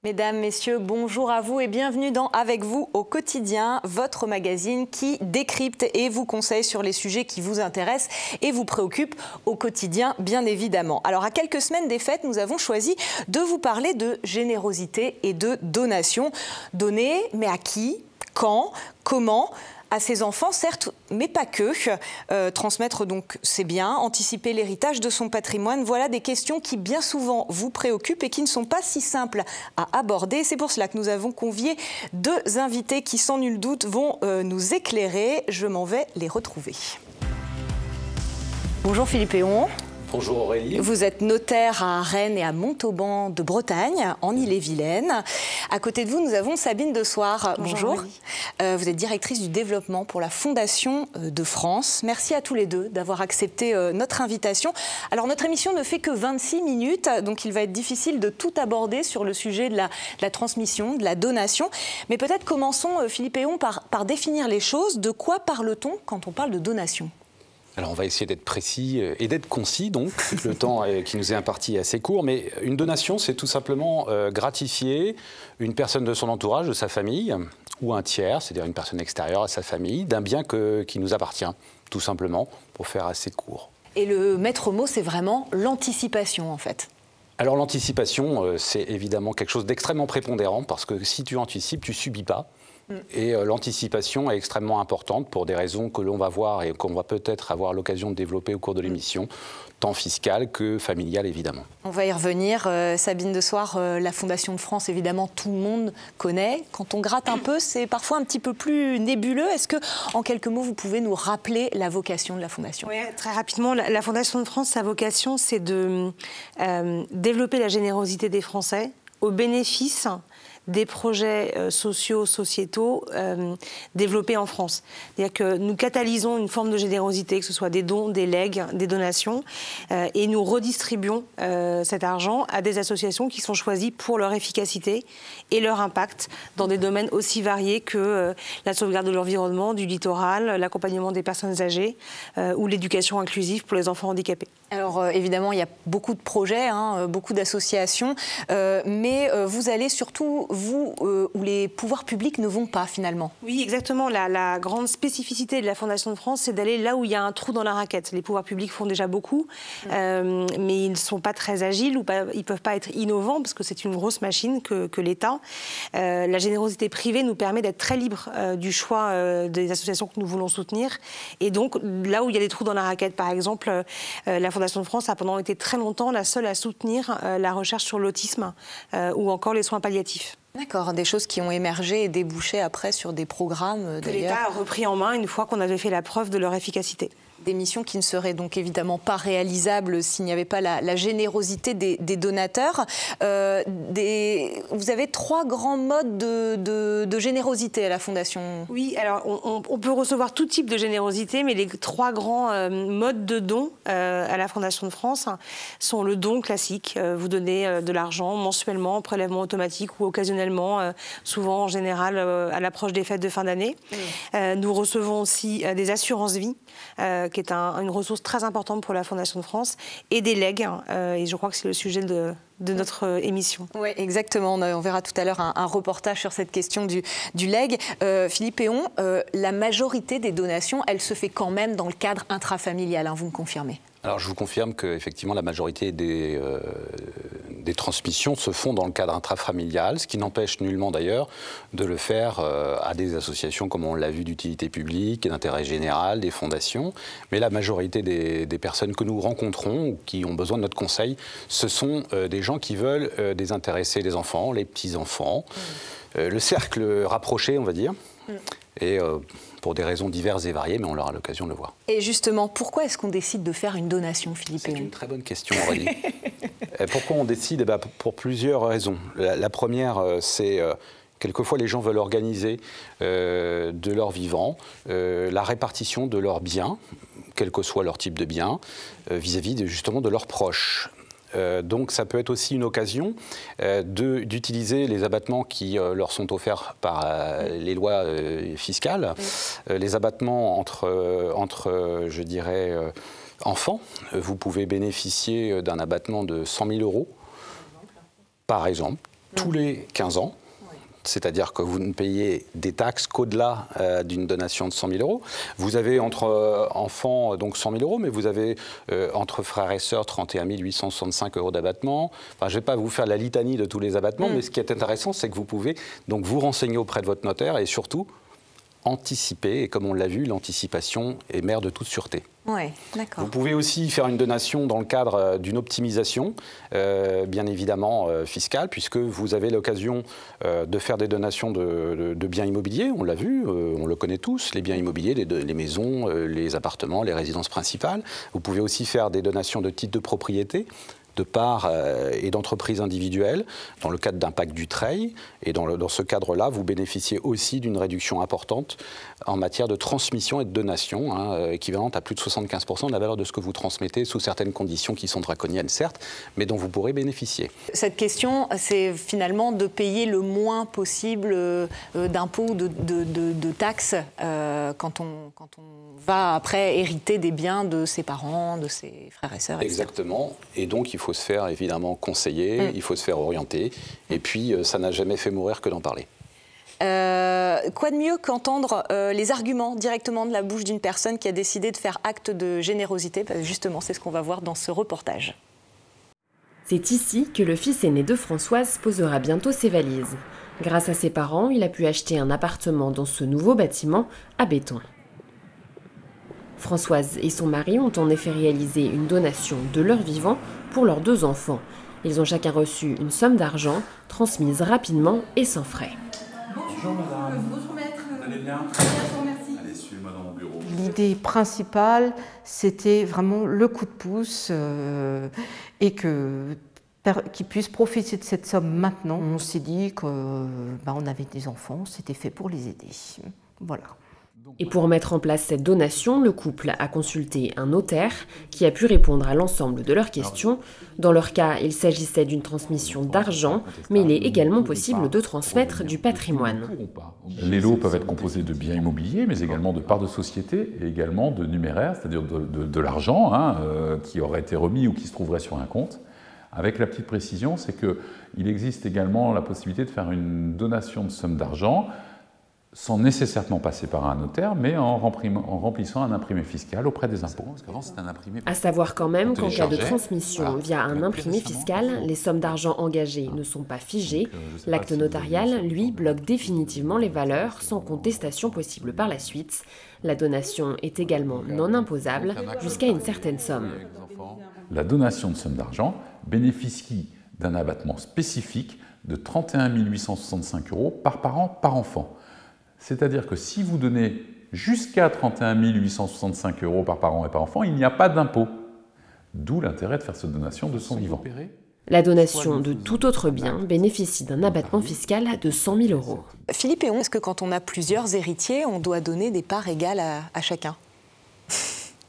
Mesdames, Messieurs, bonjour à vous et bienvenue dans Avec vous au quotidien, votre magazine qui décrypte et vous conseille sur les sujets qui vous intéressent et vous préoccupent au quotidien, bien évidemment. Alors, à quelques semaines des fêtes, nous avons choisi de vous parler de générosité et de donation. Donner, mais à qui? Quand? Comment? À ses enfants, certes, mais pas que. Transmettre, donc, c'est bien. Anticiper l'héritage de son patrimoine, voilà des questions qui, bien souvent, vous préoccupent et qui ne sont pas si simples à aborder. C'est pour cela que nous avons convié deux invités qui, sans nul doute, vont nous éclairer. Je m'en vais les retrouver. Bonjour Philippe Héon. Bonjour Aurélie. Vous êtes notaire à Rennes et à Montauban de Bretagne, en Ille-et-Vilaine. À côté de vous, nous avons Sabine Desoir. Bonjour. Vous êtes directrice du développement pour la Fondation de France. Merci à tous les deux d'avoir accepté notre invitation. Alors, notre émission ne fait que 26 minutes, donc il va être difficile de tout aborder sur le sujet de la transmission, de la donation. Mais peut-être commençons, Philippe Héon, par définir les choses. De quoi parle-t-on quand on parle de donation ? Alors on va essayer d'être précis et d'être concis, donc le temps qui nous est imparti est assez court, mais une donation, c'est tout simplement gratifier une personne de son entourage, de sa famille, ou un tiers, c'est-à-dire une personne extérieure à sa famille, d'un bien qui nous appartient, tout simplement, pour faire assez court. Et le maître mot, c'est vraiment l'anticipation, en fait. Alors l'anticipation, c'est évidemment quelque chose d'extrêmement prépondérant, parce que si tu anticipes, tu subis pas. Et l'anticipation est extrêmement importante pour des raisons que l'on va voir et qu'on va peut-être avoir l'occasion de développer au cours de l'émission, tant fiscale que familiale évidemment. On va y revenir. Sabine Desoir, la Fondation de France, évidemment, tout le monde connaît. Quand on gratte un peu, c'est parfois un petit peu plus nébuleux. Est-ce que, en quelques mots, vous pouvez nous rappeler la vocation de la Fondation ? Oui, très rapidement. La Fondation de France, sa vocation, c'est de développer la générosité des Français au bénéfice des projets sociaux, sociétaux développés en France. C'est-à-dire que nous catalysons une forme de générosité, que ce soit des dons, des legs, des donations, et nous redistribuons cet argent à des associations qui sont choisies pour leur efficacité et leur impact dans des domaines aussi variés que la sauvegarde de l'environnement, du littoral, l'accompagnement des personnes âgées ou l'éducation inclusive pour les enfants handicapés. Alors évidemment, il y a beaucoup de projets, beaucoup d'associations, mais vous allez surtout, vous, où les pouvoirs publics ne vont pas finalement. Oui, exactement. La grande spécificité de la Fondation de France, c'est d'aller là où il y a un trou dans la raquette. Les pouvoirs publics font déjà beaucoup, mais ils ne sont pas très agiles ou ils ne peuvent pas être innovants parce que c'est une grosse machine que l'État. La générosité privée nous permet d'être très libre du choix des associations que nous voulons soutenir. Et donc, là où il y a des trous dans la raquette, par exemple, la Fondation de France a pendant été très longtemps la seule à soutenir la recherche sur l'autisme ou encore les soins palliatifs. D'accord, des choses qui ont émergé et débouché après sur des programmes que l'État a repris en main une fois qu'on avait fait la preuve de leur efficacité. Des missions qui ne seraient donc évidemment pas réalisables s'il n'y avait pas la générosité des donateurs. Vous avez trois grands modes de générosité à la Fondation. Oui, alors on peut recevoir tout type de générosité, mais les trois grands modes de dons à la Fondation de France sont le don classique. Vous donnez de l'argent mensuellement, prélèvement automatique ou occasionnellement, souvent en général à l'approche des fêtes de fin d'année. Nous recevons aussi des assurances-vie, qui est une ressource très importante pour la Fondation de France, et des legs, et je crois que c'est le sujet de notre émission. Oui, exactement. On verra tout à l'heure un reportage sur cette question du leg. Philippe Héon, la majorité des donations, elle se fait quand même dans le cadre intrafamilial, vous me confirmez ? Alors je vous confirme qu'effectivement la majorité des transmissions se font dans le cadre intrafamilial, ce qui n'empêche nullement d'ailleurs de le faire à des associations comme on l'a vu d'utilité publique, d'intérêt général, des fondations. Mais la majorité des personnes que nous rencontrons ou qui ont besoin de notre conseil, ce sont des gens qui veulent désintéresser les enfants, les petits-enfants, le cercle rapproché on va dire. Et pour des raisons diverses et variées, mais on aura l'occasion de le voir. Et justement, pourquoi est-ce qu'on décide de faire une donation, Philippe Héon ? C'est une très bonne question, Aurélie. Pourquoi on décide ? Pour plusieurs raisons. La première, c'est quelquefois les gens veulent organiser de leur vivant la répartition de leurs biens, quel que soit leur type de bien, vis-à-vis justement de leurs proches. Donc ça peut être aussi une occasion d'utiliser les abattements qui leur sont offerts par les lois fiscales, les abattements entre je dirais, enfants. Vous pouvez bénéficier d'un abattement de 100 000 €, par exemple. tous les 15 ans. C'est-à-dire que vous ne payez des taxes qu'au-delà d'une donation de 100 000 euros. Vous avez entre enfants donc 100 000 euros, mais vous avez entre frères et sœurs 31 865 euros d'abattement. Enfin, je ne vais pas vous faire la litanie de tous les abattements, mais ce qui est intéressant, c'est que vous pouvez donc vous renseigner auprès de votre notaire et surtout anticiper. Et comme on l'a vu, l'anticipation est mère de toute sûreté. Oui, d'accord. Vous pouvez aussi faire une donation dans le cadre d'une optimisation, bien évidemment fiscale, puisque vous avez l'occasion de faire des donations de biens immobiliers, on l'a vu, on le connaît tous, les biens immobiliers, les maisons, les appartements, les résidences principales. Vous pouvez aussi faire des donations de titres de propriété, de parts et d'entreprises individuelles, dans le cadre d'un pacte du Treil. Et dans ce cadre-là, vous bénéficiez aussi d'une réduction importante en matière de transmission et de donation, équivalente à plus de 75% de la valeur de ce que vous transmettez, sous certaines conditions qui sont draconiennes, certes, mais dont vous pourrez bénéficier. Cette question, c'est finalement de payer le moins possible d'impôts ou de taxes quand on va après hériter des biens de ses parents, de ses frères et sœurs, etc. Exactement. Et donc, il faut se faire évidemment conseiller, il faut se faire orienter. Et puis, ça n'a jamais fait mourir que d'en parler. Quoi de mieux qu'entendre les arguments directement de la bouche d'une personne qui a décidé de faire acte de générosité? Justement, c'est ce qu'on va voir dans ce reportage. C'est ici que le fils aîné de Françoise posera bientôt ses valises. Grâce à ses parents, il a pu acheter un appartement dans ce nouveau bâtiment à béton. Françoise et son mari ont en effet réalisé une donation de leur vivant pour leurs 2 enfants. Ils ont chacun reçu une somme d'argent, transmise rapidement et sans frais. Bonjour madame. Bonjour maître. Vous allez bien? Bien, je vous remercie. Allez, suivez-moi dans mon bureau. L'idée principale, c'était vraiment le coup de pouce et qu'ils puissent profiter de cette somme maintenant. On s'est dit qu'on avait des enfants, c'était fait pour les aider. Voilà. Et pour mettre en place cette donation, le couple a consulté un notaire qui a pu répondre à l'ensemble de leurs questions. Dans leur cas, il s'agissait d'une transmission d'argent, mais il est également possible de transmettre du patrimoine. Les lots peuvent être composés de biens immobiliers, mais également de parts de société et également de numéraires, c'est-à-dire de l'argent qui aurait été remis ou qui se trouverait sur un compte. Avec la petite précision, c'est qu'il existe également la possibilité de faire une donation de somme d'argent sans nécessairement passer par un notaire, mais en remplissant un imprimé fiscal auprès des impôts. À savoir quand même qu'en cas de transmission via un imprimé fiscal, les sommes d'argent engagées ne sont pas figées. L'acte notarial, lui, bloque définitivement les valeurs, sans contestation possible par la suite. La donation est également non imposable jusqu'à une certaine somme. La donation de somme d'argent bénéficie d'un abattement spécifique de 31 865 euros par parent, par enfant. C'est-à-dire que si vous donnez jusqu'à 31 865 euros par parent et par enfant, il n'y a pas d'impôt. D'où l'intérêt de faire cette donation de son vivant. La donation de tout autre bien bénéficie d'un abattement fiscal de 100 000 euros. Philippe Héon, est-ce que quand on a plusieurs héritiers, on doit donner des parts égales à chacun?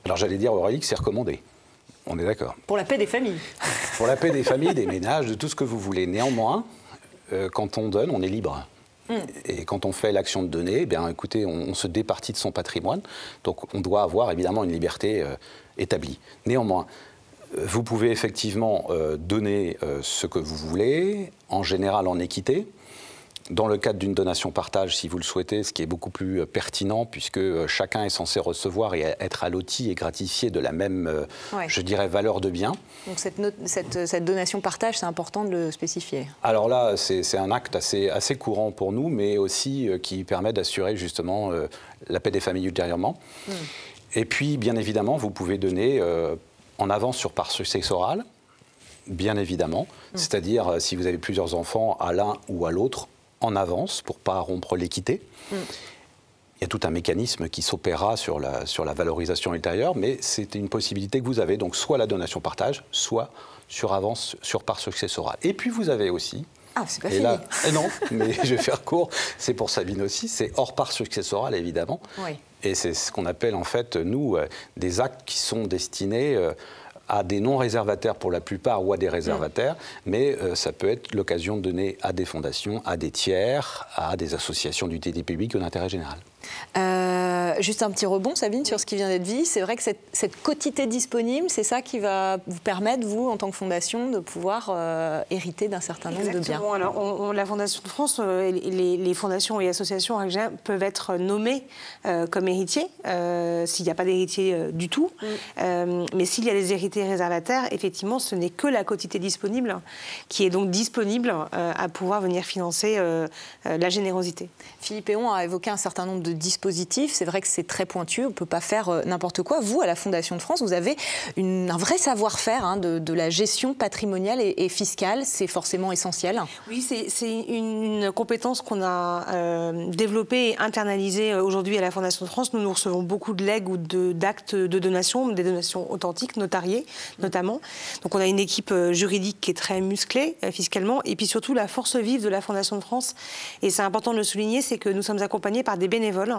Alors j'allais dire, Aurélie, que c'est recommandé. On est d'accord. Pour la paix des familles. Pour la paix des familles, des ménages, de tout ce que vous voulez. Néanmoins, quand on donne, on est libre. Et quand on fait l'action de donner, eh bien, écoutez, on se départit de son patrimoine. Donc on doit avoir évidemment une liberté établie. Néanmoins, vous pouvez effectivement donner ce que vous voulez, en général en équité. Dans le cadre d'une donation-partage, si vous le souhaitez, ce qui est beaucoup plus pertinent, puisque chacun est censé recevoir et être alloti et gratifié de la même, je dirais, valeur de bien. Donc cette donation-partage, c'est important de le spécifier. Alors là, c'est un acte assez courant pour nous, mais aussi qui permet d'assurer justement la paix des familles ultérieurement. Et puis, bien évidemment, vous pouvez donner en avance sur part successorale, bien évidemment. C'est-à-dire, si vous avez plusieurs enfants, à l'un ou à l'autre, en avance pour ne pas rompre l'équité. Il y a tout un mécanisme qui s'opérera sur la valorisation ultérieure, mais c'est une possibilité que vous avez, donc soit la donation partage, soit sur avance sur part successorale. Et puis vous avez aussi... Ah, c'est pas fini. Là, non, mais je vais faire court, c'est pour Sabine aussi, c'est hors part successorale évidemment. Oui. Et c'est ce qu'on appelle en fait, nous, des actes qui sont destinés... à des non-réservataires pour la plupart ou à des réservataires, mais ça peut être l'occasion de donner à des fondations, à des tiers, à des associations d'utilité publique ou d'intérêt général. Juste un petit rebond, Sabine, sur ce qui vient d'être dit. C'est vrai que cette quotité disponible, c'est ça qui va vous permettre, vous, en tant que fondation, de pouvoir hériter d'un certain nombre de biens. Alors, la Fondation de France, les fondations et associations peuvent être nommées comme héritiers, s'il n'y a pas d'héritier du tout. Mais s'il y a des héritiers réservataires, effectivement, ce n'est que la quotité disponible qui est donc disponible à pouvoir venir financer la générosité. Philippe Héon a évoqué un certain nombre de dispositifs. C'est vrai que c'est très pointu, on ne peut pas faire n'importe quoi. Vous, à la Fondation de France, vous avez un vrai savoir-faire de la gestion patrimoniale et fiscale. C'est forcément essentiel. Oui, c'est une compétence qu'on a développée et internalisée aujourd'hui à la Fondation de France. Nous recevons beaucoup de legs ou d'actes de donation, des donations authentiques, notariées notamment. Donc on a une équipe juridique qui est très musclée fiscalement. Et puis surtout, la force vive de la Fondation de France, et c'est important de le souligner, c'est que nous sommes accompagnés par des bénévoles.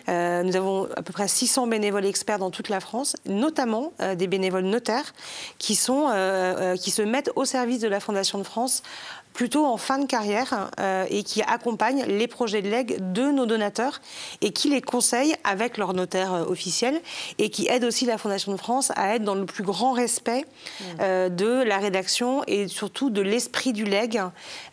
Nous avons à peu près 600 bénévoles experts dans toute la France, notamment des bénévoles notaires qui se mettent au service de la Fondation de France plutôt en fin de carrière et qui accompagnent les projets de legs de nos donateurs et qui les conseillent avec leur notaire officiel et qui aident aussi la Fondation de France à être dans le plus grand respect de la rédaction et surtout de l'esprit du leg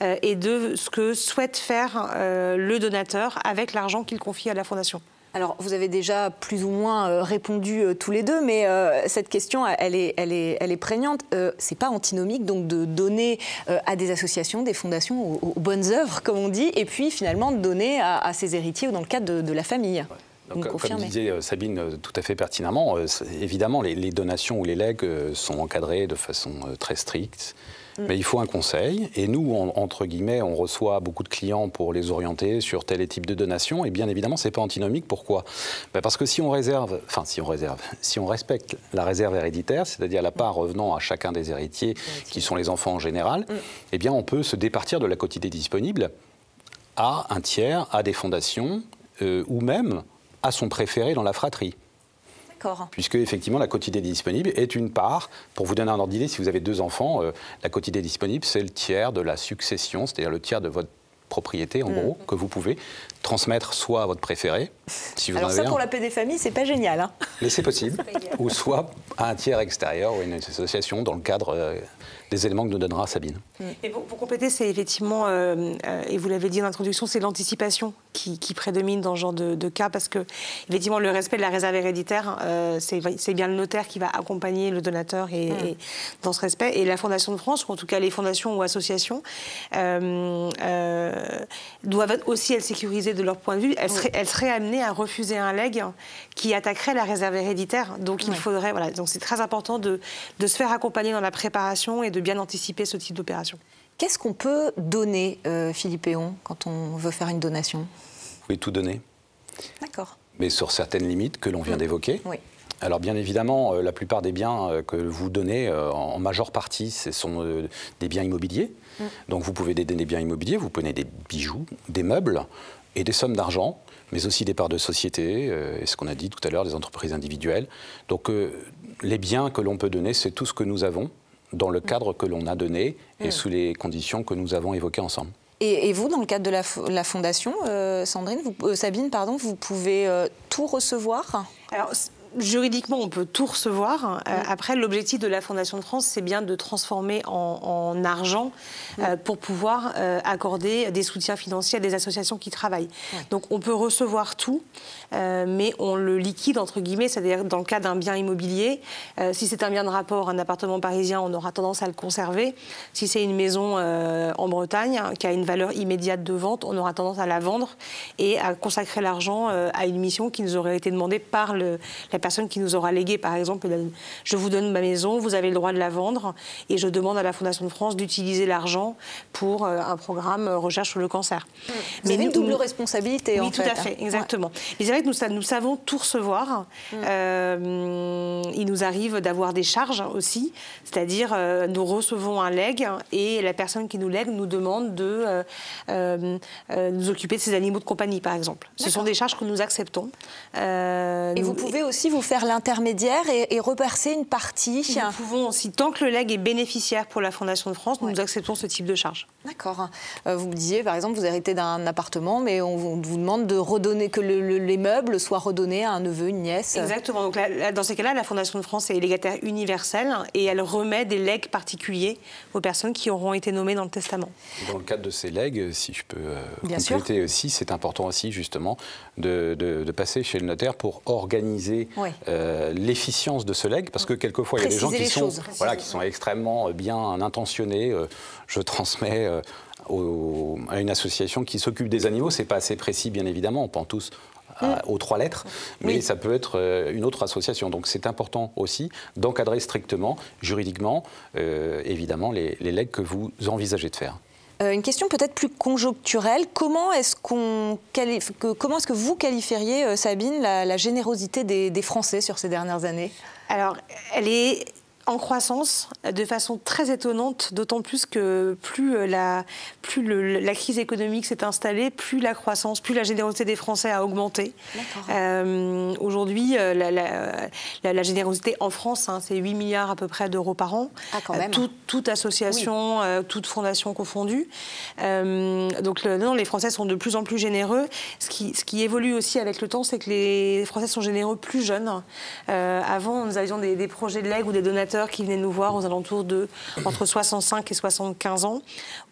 et de ce que souhaite faire le donateur avec l'argent qu'il confie à la Fondation. Alors, vous avez déjà plus ou moins répondu tous les deux, mais cette question, elle est prégnante. C'est pas antinomique, donc, de donner à des associations, des fondations, aux bonnes œuvres, comme on dit, et puis finalement de donner à ses héritiers ou dans le cadre de la famille. Donc, comme disait Sabine tout à fait pertinemment, évidemment, les donations ou les legs sont encadrés de façon très stricte. Mais il faut un conseil. Et nous, entre guillemets, on reçoit beaucoup de clients pour les orienter sur tel type de donation. Et bien évidemment, ce n'est pas antinomique. Pourquoi ? Parce que si on respecte la réserve héréditaire, c'est-à-dire la part revenant à chacun des héritiers, qui sont les enfants en général, eh bien, on peut se départir de la quotité disponible à un tiers, à des fondations, ou même à son préféré dans la fratrie. Puisque, effectivement, la quotité disponible est une part. Pour vous donner un ordre d'idée, si vous avez 2 enfants, la quotité disponible, c'est le tiers de la succession, c'est-à-dire le tiers de votre propriété, en gros, que vous pouvez transmettre soit à votre préféré, si vous en avez ça, pour la paix des familles, c'est pas génial. Hein. Mais c'est possible. Ou soit à un tiers extérieur ou une association dans le cadre des éléments que nous donnera Sabine. Et pour compléter, c'est effectivement, et vous l'avez dit en introduction, c'est l'anticipation qui prédomine dans ce genre de cas, parce que effectivement, le respect de la réserve héréditaire, c'est bien le notaire qui va accompagner le donateur et dans ce respect. Et la Fondation de France, ou en tout cas les fondations ou associations, doivent aussi être sécurisées de leur point de vue. Elles seraient amenées à refuser un legs qui attaquerait la réserve héréditaire. Donc il faudrait, voilà, donc c'est très important de se faire accompagner dans la préparation et de bien anticiper ce type d'opération. Qu'est-ce qu'on peut donner, Philippe Héon, quand on veut faire une donation ? Vous pouvez tout donner. D'accord. Mais sur certaines limites que l'on vient d'évoquer. Oui. Alors bien évidemment, la plupart des biens que vous donnez, en majeure partie, ce sont des biens immobiliers. Donc vous pouvez donner des biens immobiliers, vous pouvez donner des bijoux, des meubles et des sommes d'argent, mais aussi des parts de société, et ce qu'on a dit tout à l'heure, des entreprises individuelles. Donc les biens que l'on peut donner, c'est tout ce que nous avons dans le cadre que l'on a donné et sous les conditions que nous avons évoquées ensemble. Et vous, dans le cadre de la Fondation, Sabine, vous pouvez tout recevoir ? Alors, juridiquement, on peut tout recevoir. Après, l'objectif de la Fondation de France, c'est bien de transformer en argent pour pouvoir accorder des soutiens financiers à des associations qui travaillent. Donc, on peut recevoir tout, mais on le liquide, entre guillemets, c'est-à-dire dans le cas d'un bien immobilier. Si c'est un bien de rapport, un appartement parisien, on aura tendance à le conserver. Si c'est une maison en Bretagne qui a une valeur immédiate de vente, on aura tendance à la vendre et à consacrer l'argent à une mission qui nous aurait été demandée par la personne qui nous aura légué, par exemple, je vous donne ma maison, vous avez le droit de la vendre et je demande à la Fondation de France d'utiliser l'argent pour un programme recherche sur le cancer. Vous avez une double responsabilité, en fait. Oui, tout à fait, exactement. Mais c'est vrai que nous savons tout recevoir. Il il nous arrive d'avoir des charges aussi, c'est-à-dire nous recevons un legs et la personne qui nous lègue nous demande de nous occuper de ses animaux de compagnie, par exemple. Ce sont des charges que nous acceptons. Et vous pouvez aussi vous faire l'intermédiaire et reverser une partie. Nous pouvons aussi, tant que le legs est bénéficiaire pour la Fondation de France, nous acceptons ce type de charge. D'accord. Vous me disiez, par exemple, vous héritez d'un appartement, mais on vous demande de redonner, que les meubles soient redonnés à un neveu, une nièce. Exactement. Donc là, dans ces cas-là, la Fondation de France est légataire universelle et elle remet des legs particuliers aux personnes qui auront été nommées dans le testament. Dans le cadre de ces legs, si je peux compléter aussi, c'est important aussi justement de passer chez le notaire pour organiser l'efficience de ce legs, parce que quelquefois il y a des gens qui sont extrêmement bien intentionnés. Je transmets à une association qui s'occupe des animaux, c'est pas assez précis bien évidemment, on pense tous aux 3 lettres, mais ça peut être une autre association. Donc c'est important aussi d'encadrer strictement, juridiquement, évidemment, les legs que vous envisagez de faire. Une question peut-être plus conjoncturelle. Comment est-ce que vous qualifieriez, Sabine, la générosité des Français sur ces dernières années? Alors, elle est en croissance de façon très étonnante, d'autant plus que plus la crise économique s'est installée, plus la croissance, plus la générosité des Français a augmenté. Aujourd'hui, la générosité en France, c'est 8 milliards à peu près d'euros par an, toute association, toute fondation confondue. Donc les Français sont de plus en plus généreux. Ce qui évolue aussi avec le temps, c'est que les Français sont généreux plus jeunes. Avant, nous avions des projets de legs ou des donateurs qui venaient nous voir aux alentours de entre 65 et 75 ans.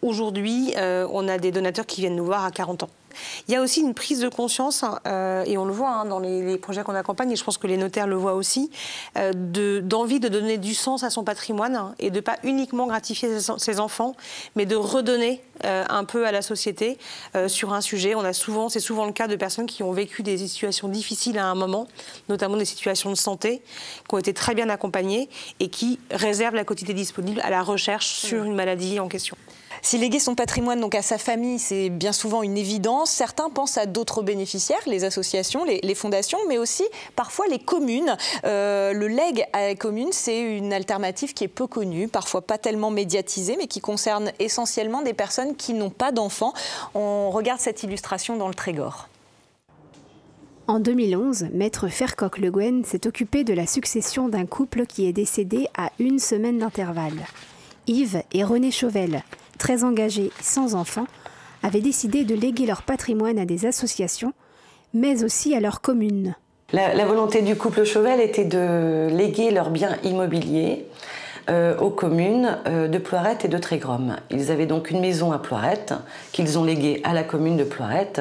Aujourd'hui, on a des donateurs qui viennent nous voir à 40 ans. Il y a aussi une prise de conscience, et on le voit dans les projets qu'on accompagne, et je pense que les notaires le voient aussi, d'envie de donner du sens à son patrimoine et de ne pas uniquement gratifier ses enfants, mais de redonner un peu à la société sur un sujet. C'est souvent le cas de personnes qui ont vécu des situations difficiles à un moment, notamment des situations de santé, qui ont été très bien accompagnées et qui réservent la quotité disponible à la recherche sur une maladie en question. Si léguer son patrimoine donc à sa famille, c'est bien souvent une évidence. Certains pensent à d'autres bénéficiaires, les associations, les fondations, mais aussi parfois les communes. Le legs à la commune, c'est une alternative qui est peu connue, parfois pas tellement médiatisée, mais qui concerne essentiellement des personnes qui n'ont pas d'enfants. On regarde cette illustration dans le Trégor. En 2011, Maître Fercoq-Le Guen s'est occupé de la succession d'un couple qui est décédé à 1 semaine d'intervalle. Yves et René Chauvel, très engagés et sans enfants, avaient décidé de léguer leur patrimoine à des associations, mais aussi à leur commune. La volonté du couple Chauvel était de léguer leurs biens immobiliers aux communes de Ploirette et de Trégrom. Ils avaient donc une maison à Ploirette qu'ils ont léguée à la commune de Ploirette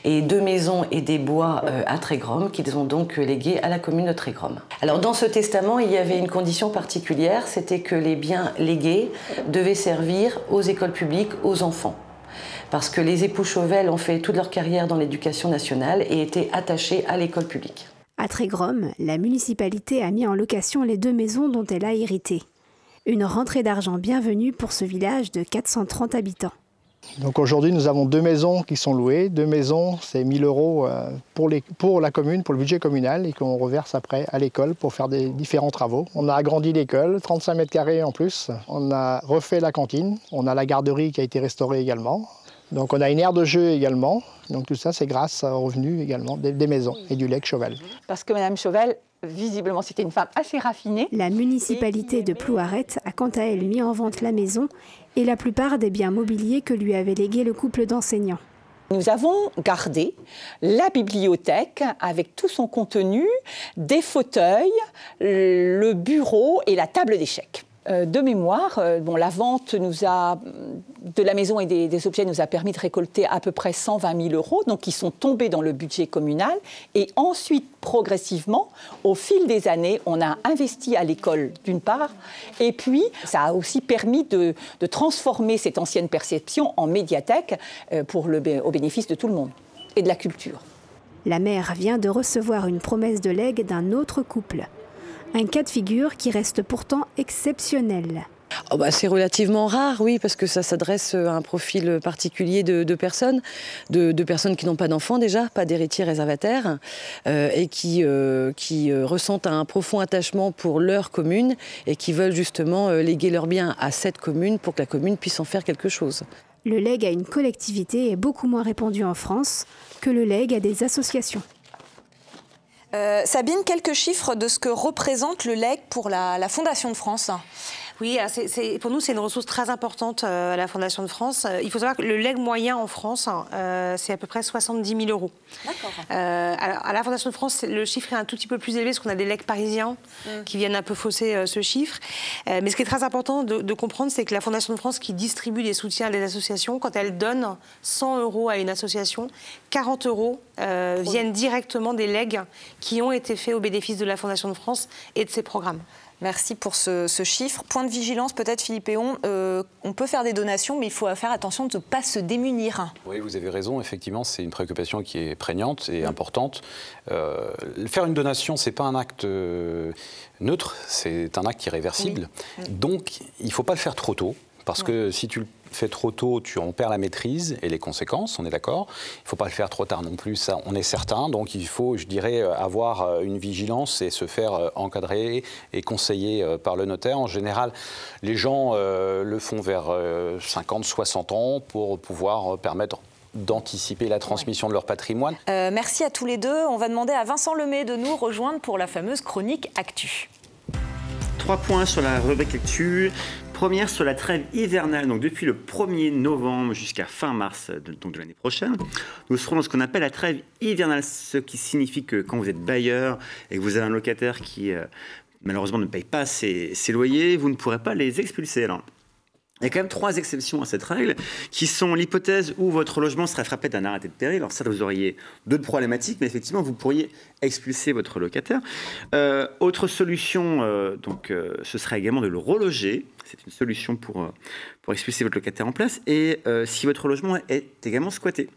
et 2 maisons et des bois à Trégrom qu'ils ont donc légués à la commune de Trégrom. Alors dans ce testament, il y avait une condition particulière, c'était que les biens légués devaient servir aux écoles publiques, aux enfants. Parce que les époux Chauvel ont fait toute leur carrière dans l'éducation nationale et étaient attachés à l'école publique. À Trégrom, la municipalité a mis en location les 2 maisons dont elle a hérité. Une rentrée d'argent bienvenue pour ce village de 430 habitants. Donc aujourd'hui, nous avons 2 maisons qui sont louées. 2 maisons, c'est 1 000 € pour la commune, pour le budget communal, et qu'on reverse après à l'école pour faire des différents travaux. On a agrandi l'école, 35 mètres carrés en plus. On a refait la cantine. On a la garderie qui a été restaurée également. Donc on a une aire de jeu également. Donc tout ça, c'est grâce aux revenus également des maisons et du legs Chauvel. Parce que Mme Chauvel, visiblement, c'était une femme assez raffinée. La municipalité de Plouarette a quant à elle mis en vente la maison et la plupart des biens mobiliers que lui avait légués le couple d'enseignants. Nous avons gardé la bibliothèque avec tout son contenu, des fauteuils, le bureau et la table d'échecs. De mémoire, la vente de la maison et des objets nous a permis de récolter à peu près 120 000 €, donc qui sont tombés dans le budget communal. Et ensuite, progressivement, au fil des années, on a investi à l'école d'une part, et puis ça a aussi permis de transformer cette ancienne perception en médiathèque au bénéfice de tout le monde et de la culture. La mère vient de recevoir une promesse de legs d'un autre couple. Un cas de figure qui reste pourtant exceptionnel. C'est relativement rare, oui, parce que ça s'adresse à un profil particulier de personnes, de personnes qui n'ont pas d'enfants déjà, pas d'héritiers réservataires, et qui ressentent un profond attachement pour leur commune et qui veulent justement léguer leurs biens à cette commune pour que la commune puisse en faire quelque chose. Le legs à une collectivité est beaucoup moins répandu en France que le legs à des associations. Sabine, quelques chiffres de ce que représente le legs pour la Fondation de France. Oui, pour nous, c'est une ressource très importante à la Fondation de France. Il faut savoir que le legs moyen en France, c'est à peu près 70 000 €. D'accord. À la Fondation de France, le chiffre est un tout petit peu plus élevé, parce qu'on a des legs parisiens qui viennent un peu fausser ce chiffre. Mais ce qui est très important de comprendre, c'est que la Fondation de France, qui distribue des soutiens à des associations, quand elle donne 100 € à une association, 40 € viennent directement des legs qui ont été faits au bénéfice de la Fondation de France et de ses programmes. Merci pour ce chiffre. Point de vigilance, peut-être, Philippe Héon, on peut faire des donations, mais il faut faire attention de ne pas se démunir. Oui, vous avez raison. Effectivement, c'est une préoccupation qui est prégnante et importante. Faire une donation, ce n'est pas un acte neutre, c'est un acte irréversible. Oui. Donc, il ne faut pas le faire trop tôt. Parce que si tu le fais trop tôt, tu en perds la maîtrise et les conséquences, on est d'accord. Il ne faut pas le faire trop tard non plus, ça on est certain. Donc il faut, je dirais, avoir une vigilance et se faire encadrer et conseiller par le notaire. En général, les gens le font vers 50, 60 ans pour pouvoir permettre d'anticiper la transmission de leur patrimoine. Merci à tous les deux. On va demander à Vincent Lemay de nous rejoindre pour la fameuse chronique Actu. 3 points sur la rubrique Actu. Première sur la trêve hivernale, donc depuis le 1er novembre jusqu'à fin mars de l'année prochaine, nous serons dans ce qu'on appelle la trêve hivernale, ce qui signifie que quand vous êtes bailleur et que vous avez un locataire qui malheureusement ne paye pas ses loyers, vous ne pourrez pas les expulser. Alors, il y a quand même 3 exceptions à cette règle, qui sont l'hypothèse où votre logement serait frappé d'un arrêté de péril. Alors ça, vous auriez d'autres problématiques, mais effectivement, vous pourriez expulser votre locataire. Autre solution, ce serait également de le reloger. C'est une solution pour expulser votre locataire en place. Et si votre logement est également squatté.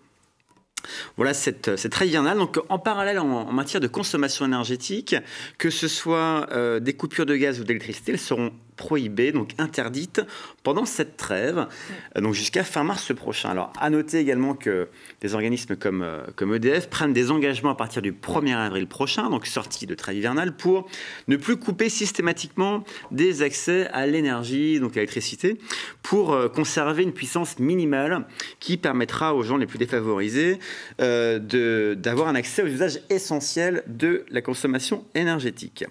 Voilà cette trêve hivernale. Donc, en parallèle, en matière de consommation énergétique, que ce soit des coupures de gaz ou d'électricité, elles seront prohibées, donc interdites, pendant cette trêve, donc jusqu'à fin mars prochain. Alors, à noter également que des organismes comme EDF prennent des engagements à partir du 1er avril prochain, donc sortie de trêve hivernale, pour ne plus couper systématiquement des accès à l'énergie, donc à l'électricité, pour conserver une puissance minimale qui permettra aux gens les plus défavorisés d'avoir un accès aux usages essentiels de la consommation énergétique.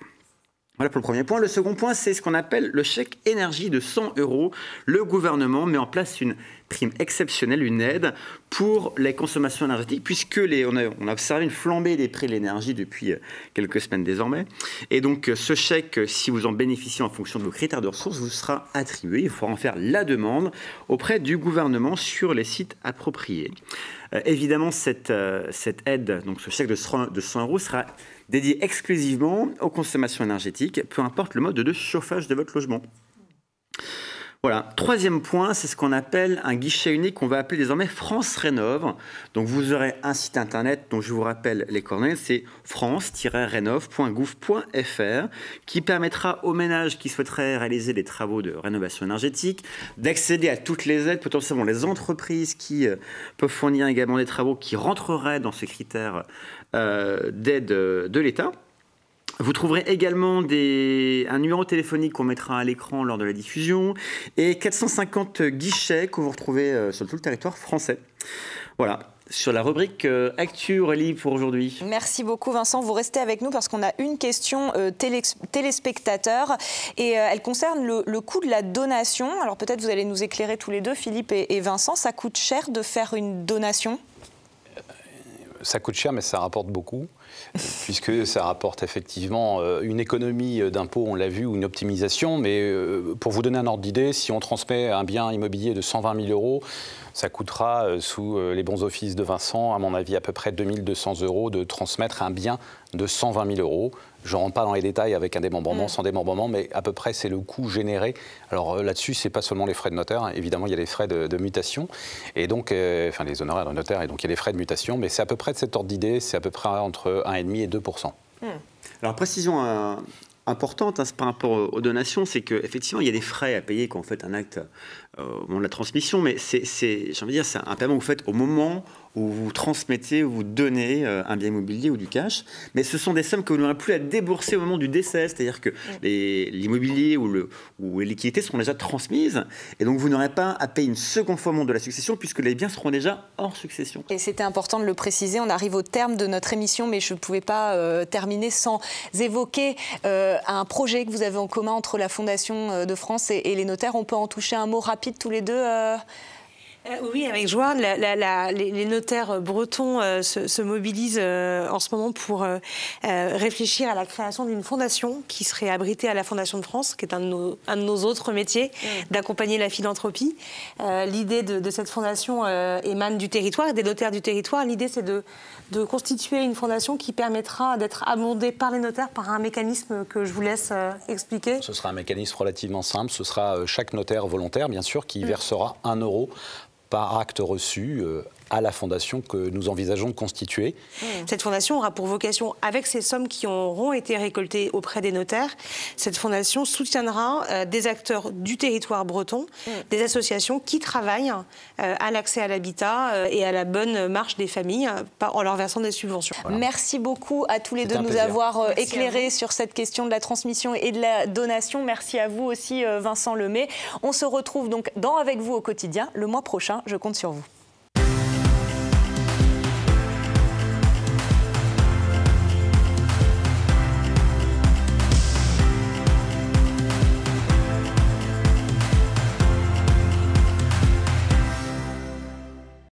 Voilà pour le premier point. Le second point, c'est ce qu'on appelle le chèque énergie de 100 €. Le gouvernement met en place une prime exceptionnelle, une aide pour les consommations énergétiques, puisque on a observé une flambée des prix de l'énergie depuis quelques semaines désormais. Et donc ce chèque, si vous en bénéficiez en fonction de vos critères de ressources, vous sera attribué. Il faudra en faire la demande auprès du gouvernement sur les sites appropriés. Évidemment, cette aide, donc ce chèque de 100 €, sera dédié exclusivement aux consommations énergétiques, peu importe le mode de chauffage de votre logement. Voilà. Troisième point, c'est ce qu'on appelle un guichet unique qu'on va appeler désormais France Rénov'. Donc vous aurez un site internet dont je vous rappelle les coordonnées, c'est france-rénov.gouv.fr, qui permettra aux ménages qui souhaiteraient réaliser des travaux de rénovation énergétique d'accéder à toutes les aides, potentiellement les entreprises qui peuvent fournir également des travaux qui rentreraient dans ces critères d'aide de l'État. Vous trouverez également un numéro téléphonique qu'on mettra à l'écran lors de la diffusion et 450 guichets que vous retrouvez sur tout le territoire français. Voilà, sur la rubrique Actu Aurélie pour aujourd'hui. Merci beaucoup Vincent, vous restez avec nous parce qu'on a une question téléspectateur et elle concerne le coût de la donation. Alors peut-être vous allez nous éclairer tous les deux, Philippe et Vincent, ça coûte cher de faire une donation ? Ça coûte cher mais ça rapporte beaucoup. Puisque ça rapporte effectivement une économie d'impôts, on l'a vu, ou une optimisation. Mais pour vous donner un ordre d'idée, si on transmet un bien immobilier de 120 000 €, ça coûtera, sous les bons offices de Vincent, à mon avis, à peu près 2 200 € de transmettre un bien de 120 000 €. Je ne rentre pas dans les détails avec un démembrement, sans démembrement, mais à peu près, c'est le coût généré. Alors là-dessus, ce n'est pas seulement les frais de notaire. Évidemment, il y a les frais de mutation, et donc, enfin, les honoraires de notaire, et donc il y a les frais de mutation. Mais c'est à peu près de cet ordre d'idée, c'est à peu près entre 1,5 et 2 %. Alors, précision importante par rapport aux donations, c'est qu'effectivement, il y a des frais à payer quand vous faites un acte au moment de la transmission, mais c'est un paiement que vous faites au moment où vous transmettez, où vous donnez un bien immobilier ou du cash. Mais ce sont des sommes que vous n'aurez plus à débourser au moment du décès. C'est-à-dire que l'immobilier ou les liquidités seront déjà transmises. Et donc, vous n'aurez pas à payer une seconde fois au moment de la succession puisque les biens seront déjà hors succession. Et c'était important de le préciser. On arrive au terme de notre émission, mais je ne pouvais pas terminer sans évoquer un projet que vous avez en commun entre la Fondation de France et les notaires. On peut en toucher un mot rapide tous les deux Oui, avec joie. Les notaires bretons se mobilisent en ce moment pour réfléchir à la création d'une fondation qui serait abritée à la Fondation de France, qui est un de nos autres métiers, d'accompagner la philanthropie. L'idée de cette fondation émane du territoire et des notaires du territoire. L'idée, c'est de constituer une fondation qui permettra d'être abondée par les notaires par un mécanisme que je vous laisse expliquer. Ce sera un mécanisme relativement simple. Ce sera chaque notaire volontaire, bien sûr, qui versera 1 euro par acte reçu à la fondation que nous envisageons de constituer. Cette fondation aura pour vocation, avec ces sommes qui auront été récoltées auprès des notaires, cette fondation soutiendra des acteurs du territoire breton, des associations qui travaillent à l'accès à l'habitat et à la bonne marche des familles en leur versant des subventions. Voilà. Merci beaucoup à tous les deux de nous avoir éclairés sur cette question de la transmission et de la donation. Merci à vous aussi, Vincent Lemay. On se retrouve donc dans Avec vous au quotidien le mois prochain. Je compte sur vous.